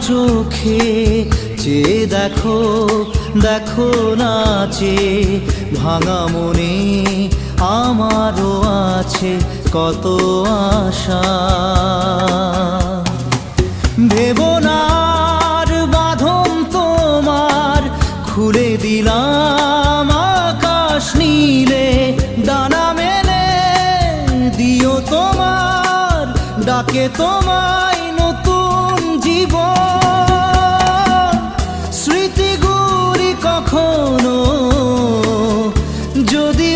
চোখে চেয়ে দেখো, দেখো নাচে ভাঙা মনে আমারও আছে কত আশা। ভেবনার বাঁধন তোমার খুলে দিলাম আকাশ নীলে, ডানা মেলে দিও তোমার ডাকে তোমায় নতুন জীবন। স্মৃতিগুলি কখনো যদি